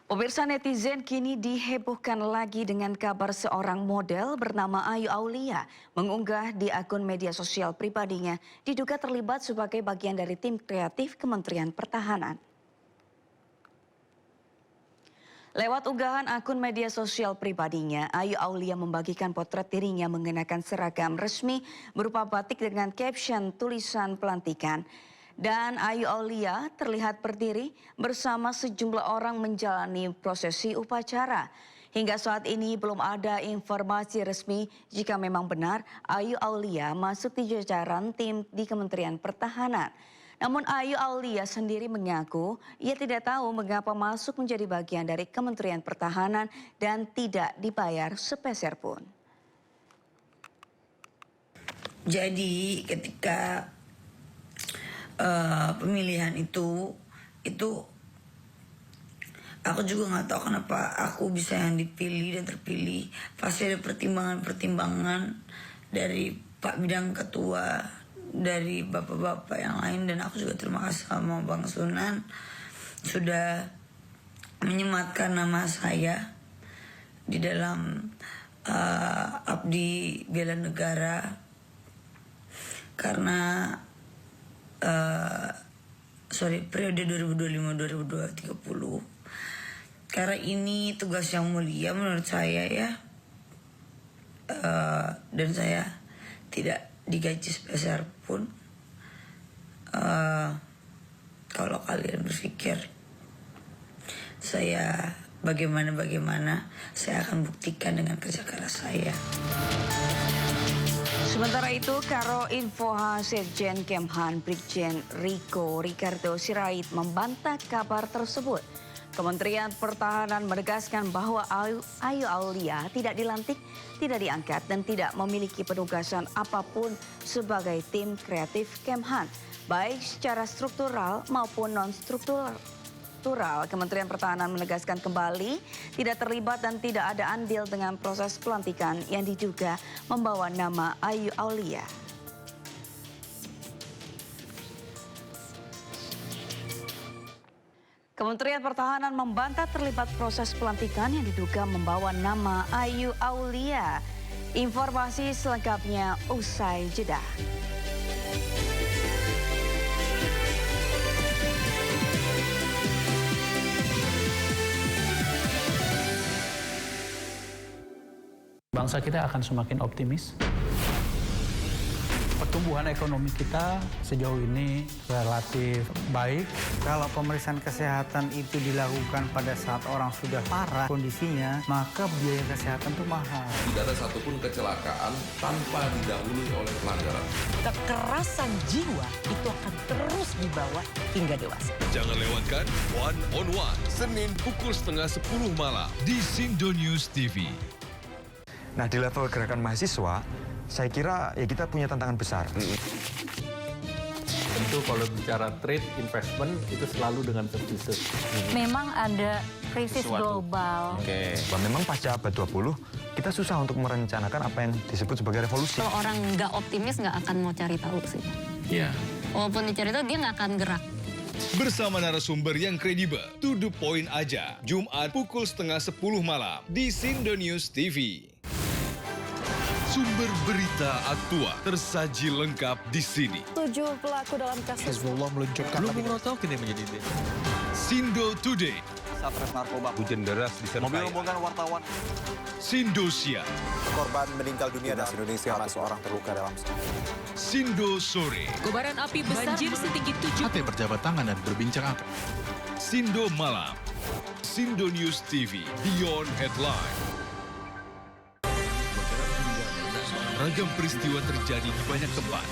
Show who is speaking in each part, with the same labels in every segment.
Speaker 1: Pemirsa, netizen kini dihebohkan lagi dengan kabar seorang model bernama Ayu Aulia mengunggah di akun media sosial pribadinya diduga terlibat sebagai bagian dari tim kreatif Kementerian Pertahanan. Lewat unggahan akun media sosial pribadinya, Ayu Aulia membagikan potret dirinya mengenakan seragam resmi berupa batik dengan caption tulisan pelantikan. Dan Ayu Aulia terlihat berdiri bersama sejumlah orang menjalani prosesi upacara. Hingga saat ini belum ada informasi resmi jika memang benar Ayu Aulia masuk di jajaran tim di Kementerian Pertahanan. Namun Ayu Aulia sendiri mengaku ia tidak tahu mengapa masuk menjadi bagian dari Kementerian Pertahanan dan tidak dibayar sepeser pun.
Speaker 2: Jadi ketika pemilihan itu aku juga nggak tahu kenapa aku bisa yang dipilih dan terpilih. Pasti ada pertimbangan dari Pak Bidang Ketua, dari bapak-bapak yang lain, dan aku juga terima kasih sama Bang Sunan sudah menyematkan nama saya di dalam Abdi Bela Negara, karena periode 2025-2030. Karena ini tugas yang mulia menurut saya ya, dan saya tidak digaji sepeser pun. Kalau kalian berpikir saya bagaimana, saya akan buktikan dengan kerja keras saya.
Speaker 1: Sementara itu, Karo Infoha Sekjen Kemhan Brigjen Ricardo Sirait membantah kabar tersebut. Kementerian Pertahanan menegaskan bahwa Ayu Aulia tidak dilantik, tidak diangkat, dan tidak memiliki penugasan apapun sebagai tim kreatif Kemhan, baik secara struktural maupun non-struktural. Kementerian Pertahanan menegaskan kembali tidak terlibat dan tidak ada andil dengan proses pelantikan yang diduga membawa nama Ayu Aulia. Kementerian Pertahanan membantah terlibat proses pelantikan yang diduga membawa nama Ayu Aulia. Informasi selengkapnya usai jeda.
Speaker 3: Bangsa kita akan semakin optimis. Pertumbuhan ekonomi kita sejauh ini relatif baik.
Speaker 4: Kalau pemeriksaan kesehatan itu dilakukan pada saat orang sudah parah kondisinya, maka biaya kesehatan itu mahal.
Speaker 5: Tidak ada satupun kecelakaan tanpa didahului oleh pelanggaran.
Speaker 6: Kekerasan jiwa itu akan terus dibawa hingga dewasa.
Speaker 7: Jangan lewatkan One on One, Senin pukul 9:30 malam di Sindo News TV.
Speaker 8: Nah, di level gerakan mahasiswa, saya kira ya kita punya tantangan besar.
Speaker 3: Tentu kalau bicara trade investment itu selalu dengan tertutup.
Speaker 9: Memang ada krisis global.
Speaker 8: Memang pasca abad 20, kita susah untuk merencanakan apa yang disebut sebagai revolusi.
Speaker 9: Kalau orang nggak optimis nggak akan mau cari tahu sih.
Speaker 7: Ya.
Speaker 9: Walaupun dicari tahu dia nggak akan gerak.
Speaker 7: Bersama narasumber yang kredibel, to the point aja. Jumat pukul 9:30 malam di Sindo News TV. Sumber berita aktual tersaji lengkap di sini.
Speaker 6: 7 pelaku dalam kasus
Speaker 7: Hezbollah meluncurkan Sindo Today.
Speaker 10: Satres narkoba. Hujan deras disertai mobil rombongan wartawan.
Speaker 7: Sindo Siang.
Speaker 10: Korban meninggal dunia dan Indonesia masuk orang terluka dalam.
Speaker 7: Sindo Sore.
Speaker 6: kobaran api besar banjir setinggi 7.
Speaker 7: Hati berjabat tangan dan berbincang akrab. Sindo Malam. Sindo News TV. Beyond Headline. Ragam peristiwa terjadi di banyak tempat.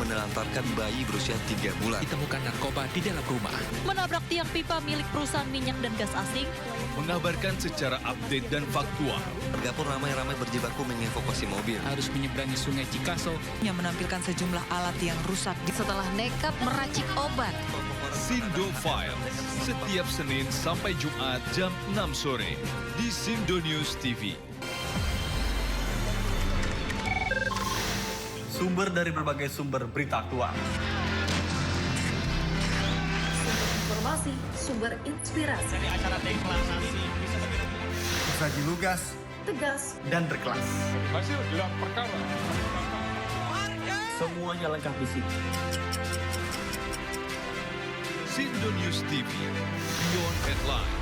Speaker 11: Menelantarkan bayi berusia 3 bulan.
Speaker 6: Ditemukan narkoba di dalam rumah. Menabrak tiang pipa milik perusahaan minyak dan gas asing.
Speaker 7: Mengabarkan secara update dan faktual.
Speaker 11: Warga pun ramai-ramai berjibaku mengevakuasi mobil.
Speaker 6: Harus menyeberangi sungai Cikaso. Yang menampilkan sejumlah alat yang rusak. Setelah nekat meracik obat.
Speaker 7: Sindo Files. Setiap Senin sampai Jumat jam 6 sore. Di Sindo News TV.
Speaker 4: Sumber dari berbagai sumber berita aktual.
Speaker 12: inovasi, sumber inspirasi.
Speaker 13: Dari acara deklarasi
Speaker 4: Saji lugas,
Speaker 12: tegas,
Speaker 4: dan berkelas.
Speaker 13: hasil gelar perkara.
Speaker 10: Semuanya lengkap di sini.
Speaker 7: Sindo News TV, Beyond Headlines.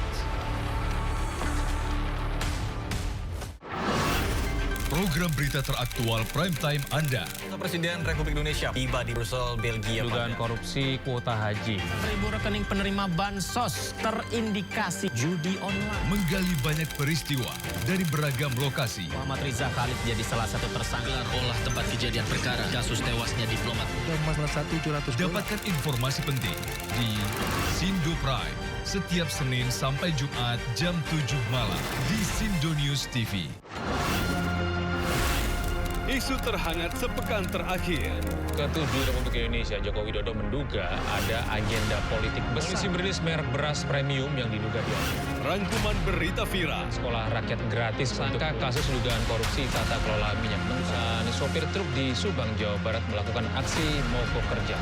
Speaker 7: Program berita teraktual prime time Anda.
Speaker 10: Presiden Republik Indonesia tiba di Brussel, Belgia.
Speaker 13: Dugaan korupsi kuota haji. 1.000 rekening penerima bansos terindikasi judi online.
Speaker 7: Menggali banyak peristiwa dari beragam lokasi.
Speaker 13: Muhammad Riza Khalid jadi salah satu tersangka olah tempat kejadian perkara kasus tewasnya diplomat.
Speaker 7: Dapatkan informasi penting di Sindo Prime setiap Senin sampai Jumat jam 7 malam di Sindo News TV. Isu terhangat sepekan terakhir.
Speaker 13: Ke-7 Republik Indonesia, Joko Widodo menduga ada agenda politik besar. Polisi merilis merek beras premium yang diduga diambil.
Speaker 7: Rangkuman berita viral.
Speaker 13: Sekolah rakyat gratis untuk kasus dugaan korupsi tata kelola minyak. Perusahaan sopir truk di Subang, Jawa Barat melakukan aksi mogok kerja.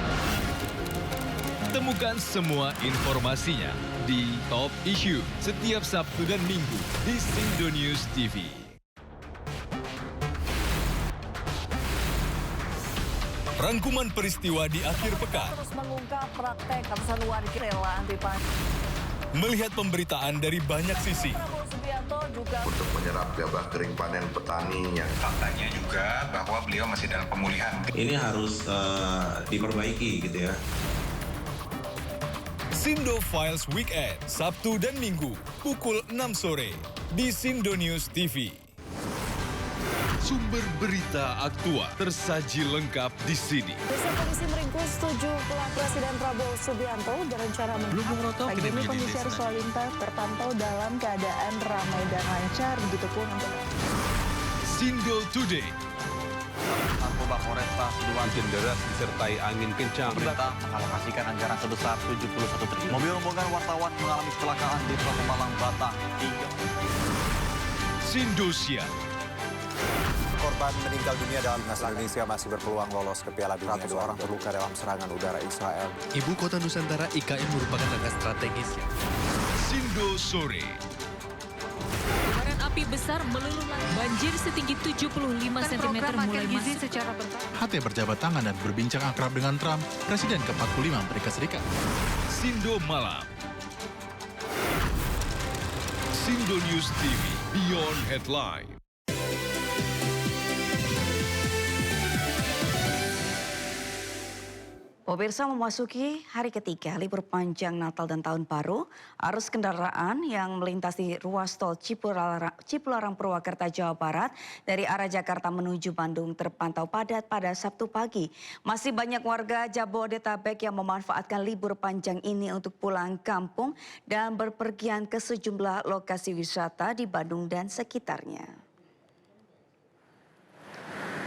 Speaker 7: Temukan semua informasinya di Top Issue setiap Sabtu dan Minggu di Sindo News TV. Rangkuman peristiwa di akhir pekan.
Speaker 12: terus mengungkap praktek ratusan warga rela anti pajak.
Speaker 7: Melihat pemberitaan dari banyak sisi.
Speaker 12: Prabowo Subianto juga
Speaker 14: untuk menyerap gabah kering panen petani yang
Speaker 15: faktanya juga bahwa beliau masih dalam pemulihan.
Speaker 16: Ini harus diperbaiki gitu ya.
Speaker 7: Sindo Files Weekend, Sabtu dan Minggu, pukul 6 sore di Sindo News TV. Sumber berita aktual tersaji lengkap di sini.
Speaker 12: Desa Polisi meringkus 7 pelaku Presiden Prabowo Subianto berencana menangkap. Pagi ini kondisi arus lalu lintas terpantau dalam keadaan ramai dan lancar, begitu pun untuk
Speaker 7: Sindo Today.
Speaker 10: Narkoba Polresta Sidoarjo hujan deras disertai angin kencang.
Speaker 16: Pemerintah mengalokasikan anggaran sebesar 71 triliun. Mobil rombongan wartawan mengalami kecelakaan di Tol Pemalang, Batang.
Speaker 7: Sindosia.
Speaker 17: Korban meninggal dunia dalam timnas Indonesia masih berpeluang lolos ke Piala Dunia. 2 orang terluka dalam serangan udara Israel.
Speaker 11: Ibu kota Nusantara IKN merupakan langkah strategis.
Speaker 7: Sindo Sore.
Speaker 6: Kobaran api besar meluluh banjir setinggi 75 cm mulai masuk secara
Speaker 18: HT berjabat tangan dan berbincang akrab dengan Trump, Presiden ke-45 Amerika Serikat.
Speaker 7: Sindo Malam. Sindo News TV, Beyond Headline.
Speaker 1: Pemirsa, memasuki hari ketiga libur panjang Natal dan Tahun Baru, arus kendaraan yang melintasi ruas tol Cipularang Purwakarta, Jawa Barat dari arah Jakarta menuju Bandung terpantau padat pada Sabtu pagi. Masih banyak warga Jabodetabek yang memanfaatkan libur panjang ini untuk pulang kampung dan berpergian ke sejumlah lokasi wisata di Bandung dan sekitarnya.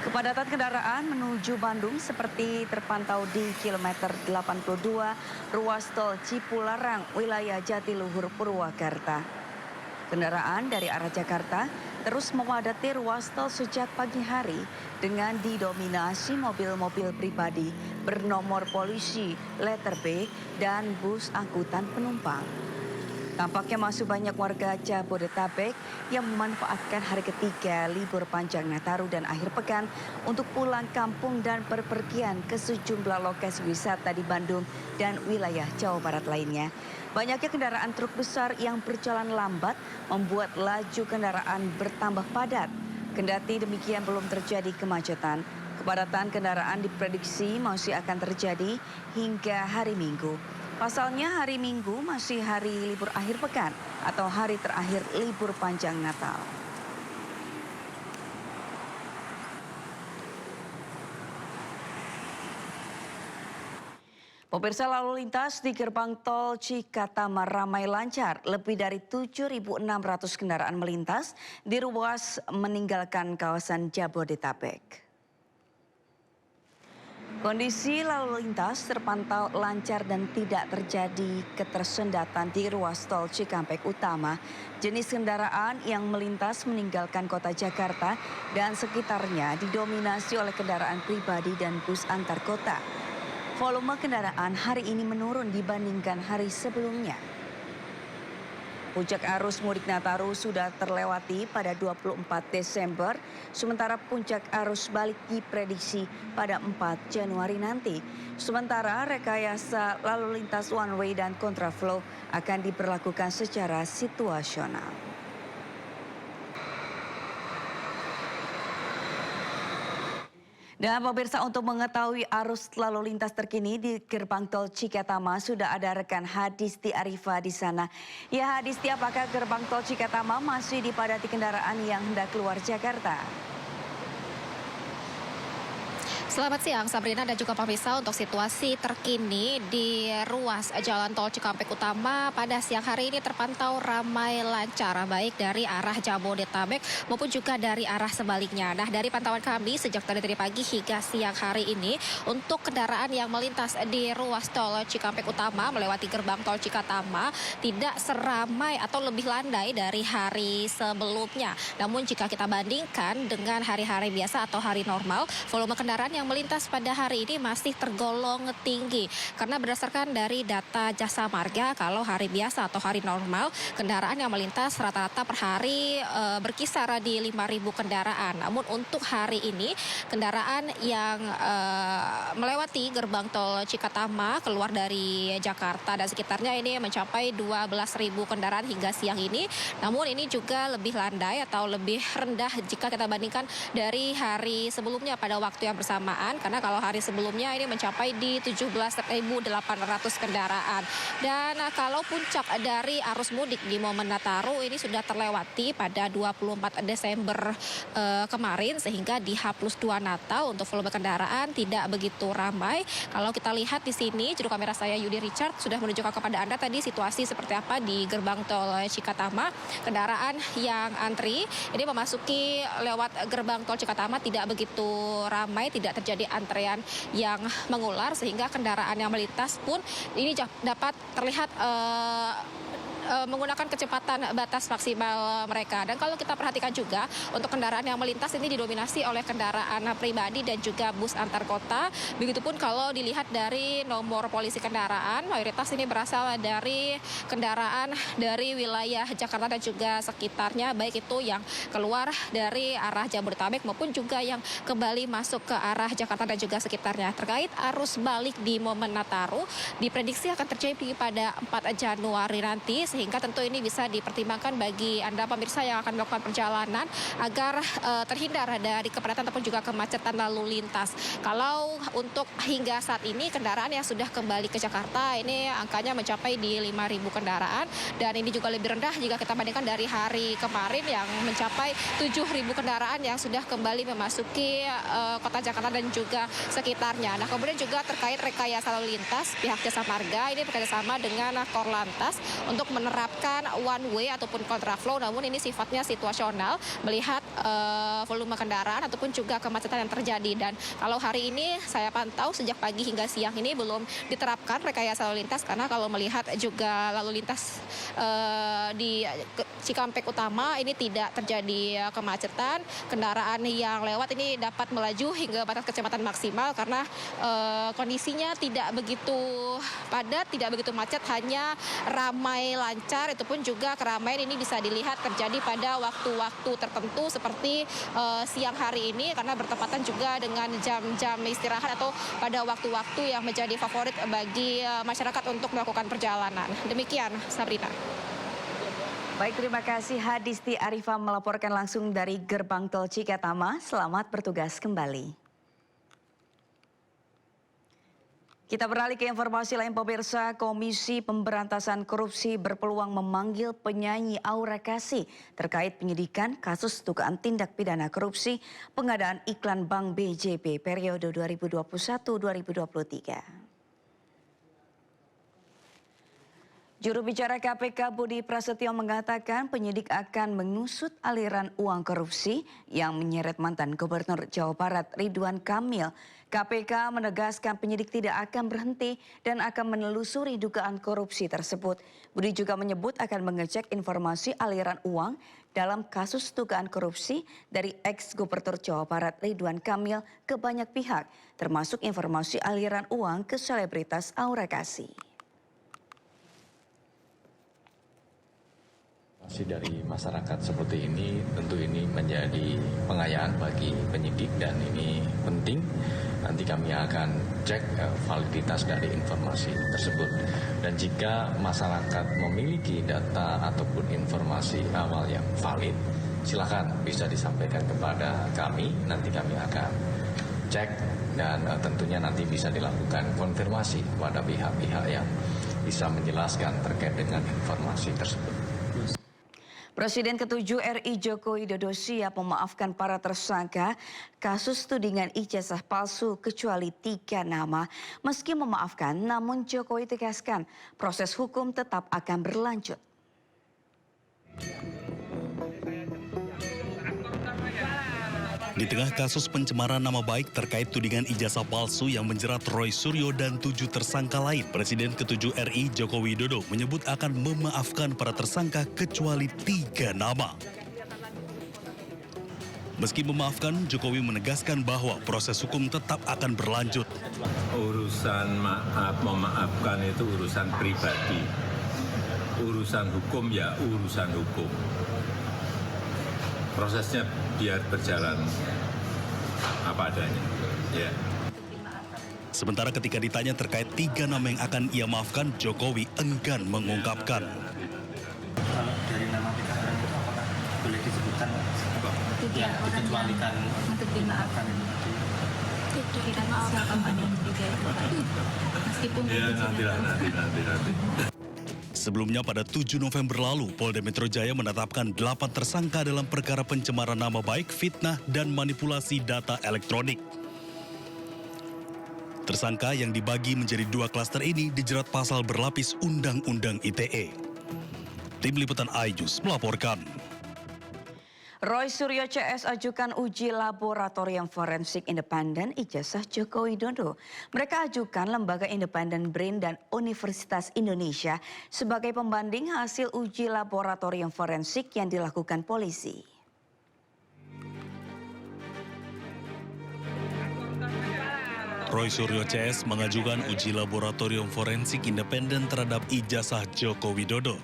Speaker 1: Kepadatan kendaraan menuju Bandung seperti terpantau di kilometer 82 ruas tol Cipularang, wilayah Jatiluhur, Purwakarta. Kendaraan dari arah Jakarta terus memadati ruas tol sejak pagi hari dengan didominasi mobil-mobil pribadi bernomor polisi, letter B, dan bus angkutan penumpang. Tampaknya masih banyak warga Jabodetabek yang memanfaatkan hari ketiga libur panjang Nataru dan akhir pekan untuk pulang kampung dan berpergian ke sejumlah lokasi wisata di Bandung dan wilayah Jawa Barat lainnya. Banyaknya kendaraan truk besar yang berjalan lambat membuat laju kendaraan bertambah padat. Kendati demikian belum terjadi kemacetan. Kepadatan kendaraan diprediksi masih akan terjadi hingga hari Minggu. Pasalnya hari Minggu masih hari libur akhir pekan atau hari terakhir libur panjang Natal. Pemirsa, lalu lintas di gerbang tol Cikatama ramai lancar. Lebih dari 7.600 kendaraan melintas di ruas meninggalkan kawasan Jabodetabek. Kondisi lalu lintas terpantau lancar dan tidak terjadi ketersendatan di ruas tol Cikampek Utama. Jenis kendaraan yang melintas meninggalkan kota Jakarta dan sekitarnya didominasi oleh kendaraan pribadi dan bus antar kota. volume kendaraan hari ini menurun dibandingkan hari sebelumnya. Puncak arus mudik Nataru sudah terlewati pada 24 Desember, sementara puncak arus balik diprediksi pada 4 Januari nanti. Sementara rekayasa lalu lintas one way dan kontraflow akan diberlakukan secara situasional. Dan pemirsa, untuk mengetahui arus lalu lintas terkini di gerbang tol Cikatama sudah ada rekan Hadisti Arifa di sana. Ya Hadisti, apakah gerbang tol Cikatama masih dipadati kendaraan yang hendak keluar Jakarta?
Speaker 19: Selamat siang Sabrina dan juga pemirsa, untuk situasi terkini di ruas Jalan Tol Cikampek Utama pada siang hari ini terpantau ramai lancar baik dari arah Jabodetabek maupun juga dari arah sebaliknya. Nah, dari pantauan kami sejak tadi pagi hingga siang hari ini untuk kendaraan yang melintas di ruas Tol Cikampek Utama melewati gerbang Tol Cikatama tidak seramai atau lebih landai dari hari sebelumnya. Namun jika kita bandingkan dengan hari-hari biasa atau hari normal, volume kendaraan yang melintas pada hari ini masih tergolong tinggi. Karena berdasarkan dari data Jasa Marga, kalau hari biasa atau hari normal, kendaraan yang melintas rata-rata per hari berkisar di 5.000 kendaraan. Namun untuk hari ini, kendaraan yang melewati gerbang tol Cikatama keluar dari Jakarta dan sekitarnya ini mencapai 12.000 kendaraan hingga siang ini. Namun ini juga lebih landai atau lebih rendah jika kita bandingkan dari hari sebelumnya pada waktu yang bersamaan. Karena kalau hari sebelumnya ini mencapai di 17.800 kendaraan. Dan kalau puncak dari arus mudik di momen Nataru ini sudah terlewati pada 24 Desember kemarin, sehingga di H+2 Natal untuk volume kendaraan tidak begitu ramai. Kalau kita lihat di sini, juru kamera saya Yudi Richard sudah menunjukkan kepada Anda tadi situasi seperti apa di gerbang tol Cikatama. Kendaraan yang antri ini memasuki lewat gerbang tol Cikatama tidak begitu ramai, tidak terjadi antrean yang mengular, sehingga kendaraan yang melintas pun ini dapat terlihat menggunakan kecepatan batas maksimal mereka. Dan kalau kita perhatikan juga untuk kendaraan yang melintas ini didominasi oleh kendaraan pribadi dan juga bus antar kota. Begitupun kalau dilihat dari nomor polisi kendaraan, mayoritas ini berasal dari kendaraan dari wilayah Jakarta dan juga sekitarnya, baik itu yang keluar dari arah Jabodetabek maupun juga yang kembali masuk ke arah Jakarta dan juga sekitarnya. Terkait arus balik di momen Nataru, diprediksi akan terjadi pada 4 Januari nanti, sehingga tentu ini bisa dipertimbangkan bagi Anda pemirsa yang akan melakukan perjalanan agar terhindar dari kepadatan ataupun juga kemacetan lalu lintas. Kalau untuk hingga saat ini kendaraan yang sudah kembali ke Jakarta ini angkanya mencapai di 5.000 kendaraan, dan ini juga lebih rendah jika kita bandingkan dari hari kemarin yang mencapai 7.000 kendaraan yang sudah kembali memasuki kota Jakarta dan juga sekitarnya. Nah, kemudian juga terkait rekayasa lalu lintas, pihak Jasa Marga ini bekerjasama dengan Korlantas untuk menerapkan one way ataupun kontraflow, namun ini sifatnya situasional melihat volume kendaraan ataupun juga kemacetan yang terjadi. Dan kalau hari ini saya pantau sejak pagi hingga siang ini belum diterapkan rekayasa lalu lintas, karena kalau melihat juga lalu lintas di Cikampek Utama ini tidak terjadi kemacetan. Kendaraan yang lewat ini dapat melaju hingga batas kecepatan maksimal karena kondisinya tidak begitu padat, tidak begitu macet, hanya ramai lancar. Itu pun juga keramaian ini bisa dilihat terjadi pada waktu-waktu tertentu seperti siang hari ini, karena bertepatan juga dengan jam-jam istirahat atau pada waktu-waktu yang menjadi favorit bagi masyarakat untuk melakukan perjalanan. Demikian, Sabrina.
Speaker 1: Baik, terima kasih Hadisti Arifa melaporkan langsung dari gerbang tol Cikatama. Selamat bertugas kembali. Kita beralih ke informasi lain pemirsa. Komisi Pemberantasan Korupsi berpeluang memanggil penyanyi Aura Kasih terkait penyidikan kasus dugaan tindak pidana korupsi pengadaan iklan Bank BJB periode 2021-2023. Juru bicara KPK Budi Prasetyo mengatakan penyidik akan mengusut aliran uang korupsi yang menyeret mantan Gubernur Jawa Barat Ridwan Kamil. KPK menegaskan penyidik tidak akan berhenti dan akan menelusuri dugaan korupsi tersebut. Budi juga menyebut akan mengecek informasi aliran uang dalam kasus dugaan korupsi dari ex-Gubernur Jawa Barat Ridwan Kamil ke banyak pihak, termasuk informasi aliran uang ke selebritas Aura Kasih.
Speaker 13: Dari masyarakat seperti ini tentu ini menjadi pengayaan bagi penyidik dan ini penting. Nanti kami akan cek validitas dari informasi tersebut. Dan jika masyarakat memiliki data ataupun informasi awal yang valid, silakan bisa disampaikan kepada kami. Nanti kami akan cek dan tentunya nanti bisa dilakukan konfirmasi kepada pihak-pihak yang bisa menjelaskan terkait dengan informasi tersebut.
Speaker 1: Presiden ke-7 RI Joko Widodo siap memaafkan para tersangka kasus tudingan ijazah palsu kecuali 3 nama. Meski memaafkan, namun Jokowi tegaskan proses hukum tetap akan berlanjut.
Speaker 18: Di tengah kasus pencemaran nama baik terkait tudingan ijazah palsu yang menjerat Roy Suryo dan 7 tersangka lain, Presiden ke-7 RI Joko Widodo menyebut akan memaafkan para tersangka kecuali 3 nama. Meski memaafkan, Jokowi menegaskan bahwa proses hukum tetap akan berlanjut.
Speaker 20: Urusan memaafkan itu urusan pribadi. Urusan hukum ya urusan hukum. Prosesnya biar berjalan apa adanya. Ya.
Speaker 18: Sementara ketika ditanya terkait 3 nama yang akan ia maafkan, Jokowi enggan mengungkapkan.
Speaker 4: Kalau dari nama 3 orang itu apakah boleh disebutkan yang dikecualikan untuk dimaafkan? Tidak siapa yang meskipun
Speaker 20: nanti.
Speaker 18: Sebelumnya pada 7 November lalu, Polda Metro Jaya menetapkan 8 tersangka dalam perkara pencemaran nama baik, fitnah, dan manipulasi data elektronik. Tersangka yang dibagi menjadi 2 klaster ini dijerat pasal berlapis Undang-Undang ITE. Tim Liputan iNews melaporkan.
Speaker 1: Roy Suryo CS ajukan uji laboratorium forensik independen ijazah Joko Widodo. Mereka ajukan Lembaga Independen BRIN dan Universitas Indonesia sebagai pembanding hasil uji laboratorium forensik yang dilakukan polisi.
Speaker 18: Roy Suryo CS mengajukan uji laboratorium forensik independen terhadap ijazah Joko Widodo.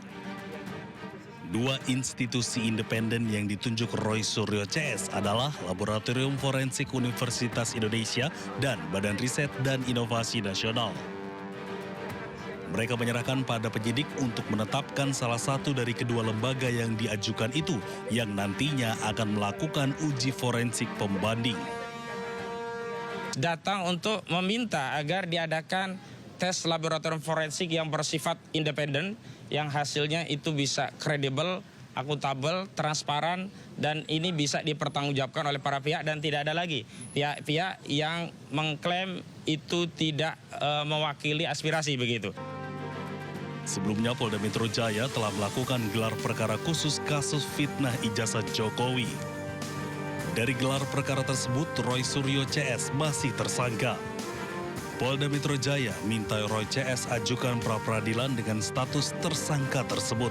Speaker 18: 2 institusi independen yang ditunjuk Roy Suryo CS adalah Laboratorium Forensik Universitas Indonesia dan Badan Riset dan Inovasi Nasional. Mereka menyerahkan pada penyidik untuk menetapkan salah satu dari kedua lembaga yang diajukan itu yang nantinya akan melakukan uji forensik pembanding.
Speaker 21: Datang untuk meminta agar diadakan tes laboratorium forensik yang bersifat independen, yang hasilnya itu bisa kredibel, akuntabel, transparan, dan ini bisa dipertanggungjawabkan oleh para pihak dan tidak ada lagi pihak-pihak yang mengklaim itu tidak mewakili aspirasi begitu.
Speaker 18: Sebelumnya Polda Metro Jaya telah melakukan gelar perkara khusus kasus fitnah ijazah Jokowi. Dari gelar perkara tersebut, Roy Suryo CS masih tersangka. Polda Metro Jaya minta Roy CS ajukan pra-peradilan dengan status tersangka tersebut.